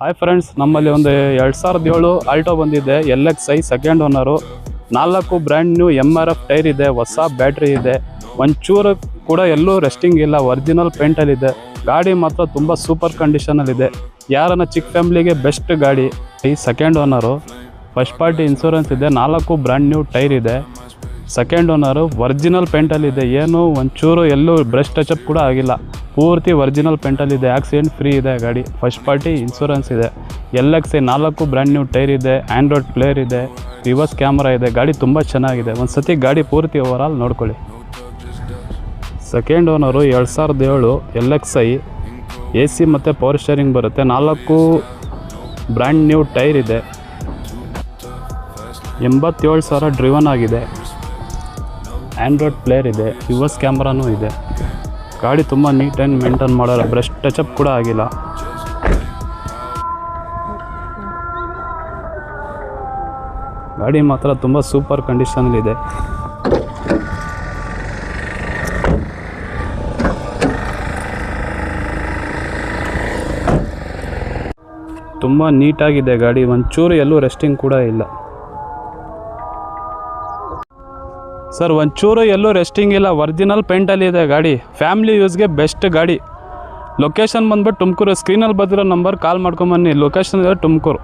Hi friends, ನಮ್ಮಲ್ಲಿ ಒಂದು 2007 Alto ಬಂದಿದೆ. LXi second owner. 4 brand new MRF tyre ಇದೆ, ಹೊಸ ಬ್ಯಾಟ್ರಿ ಇದೆ, ಒಂಚೂರು ಕೂಡ ಎಲ್ಲೂ ರೆಸ್ಟಿಂಗ್ ಇಲ್ಲ, ಒರಿಜಿನಲ್ ಪೇಂಟಲ್ಲಿದೆ. ಗಾಡಿ ಮಾತ್ರ ತುಂಬ ಸೂಪರ್ ಕಂಡೀಷನಲ್ಲಿದೆ. ಯಾರನ್ನ ಚಿಕ್ಕ ಫ್ಯಾಮ್ಲಿಗೆ ಬೆಸ್ಟ್ ಗಾಡಿ. ಈ second owner, first party insurance ಇದೆ, 4 ಬ್ರ್ಯಾಂಡ್ ನ್ಯೂ ಟೈರ್ ಇದೆ, ಸೆಕೆಂಡ್ ಓನರು, ಒರಿಜಿನಲ್ ಪೇಂಟಲ್ಲಿದೆ. ಏನು ಒಂಚೂರು ಎಲ್ಲೂ ಬ್ರಷ್ ಟಚಪ್ ಕೂಡ ಆಗಿಲ್ಲ, ಪೂರ್ತಿ ಒರಿಜಿನಲ್ ಪೇಂಟಲ್ಲಿದೆ. ಆಕ್ಸಿಡೆಂಟ್ ಫ್ರೀ ಇದೆ ಗಾಡಿ, ಫಸ್ಟ್ ಪಾರ್ಟಿ ಇನ್ಶೂರೆನ್ಸ್ ಇದೆ. LXi 4 ಬ್ರ್ಯಾಂಡ್ ನ್ಯೂ ಟೈರ್ ಇದೆ, ಆ್ಯಂಡ್ರಾಯ್ಡ್ ಪ್ಲೇಯರ್ ಇದೆ, ರಿವರ್ಸ್ ಕ್ಯಾಮ್ರಾ ಇದೆ. ಗಾಡಿ ತುಂಬ ಚೆನ್ನಾಗಿದೆ. ಒಂದು ಸತಿ ಗಾಡಿ ಪೂರ್ತಿ ಓವರಾಲ್ ನೋಡ್ಕೊಳ್ಳಿ. ಸೆಕೆಂಡ್ ಓನರು 2007 LXi AC ಮತ್ತು ಪವರ್ ಸ್ಟೇರಿಂಗ್ ಬರುತ್ತೆ. 4 ಬ್ರ್ಯಾಂಡ್ ನ್ಯೂ ಟೈರ್ ಇದೆ, 87,000 ಡ್ರಿವನ್ ಆಗಿದೆ, ಆ್ಯಂಡ್ರಾಯ್ಡ್ ಪ್ಲೇಯರ್ ಇದೆ, ರಿವರ್ಸ್ ಕ್ಯಾಮ್ರಾನೂ ಇದೆ. ಗಾಡಿ ತುಂಬ ನೀಟ್ ಆ್ಯಂಡ್ ಮೇಂಟೈನ್ ಮಾಡೋಲ್ಲ, ಬ್ರಷ್ ಟಚಪ್ ಕೂಡ ಆಗಿಲ್ಲ. ಗಾಡಿ ಮಾತ್ರ ತುಂಬ ಸೂಪರ್ ಕಂಡೀಷನಲ್ಲಿದೆ. ತುಂಬ ನೀಟಾಗಿದೆ ಗಾಡಿ, ಒಂಚೂರು ಎಲ್ಲೂ ರೆಸ್ಟಿಂಗ್ ಕೂಡ ಇಲ್ಲ ಸರ್, ಒಂಚೂರು ಎಲ್ಲೂ ರೆಸ್ಟಿಂಗ್ ಇಲ್ಲ, ಒರಿಜಿನಲ್ ಪೇಂಟಲ್ಲಿ ಇದೆ ಗಾಡಿ. ಫ್ಯಾಮಿಲಿ ಯೂಸ್ಗೆ ಬೆಸ್ಟ್ ಗಾಡಿ. ಲೊಕೇಶನ್ ಬಂದ್ಬಿಟ್ಟು ತುಮಕೂರು. ಸ್ಕ್ರೀನಲ್ಲಿ ಬಂದಿರೋ ನಂಬರ್ ಕಾಲ್ ಮಾಡ್ಕೊಂಬನ್ನಿ. ಲೊಕೇಶನ್ ಇದೆ ತುಮಕೂರು.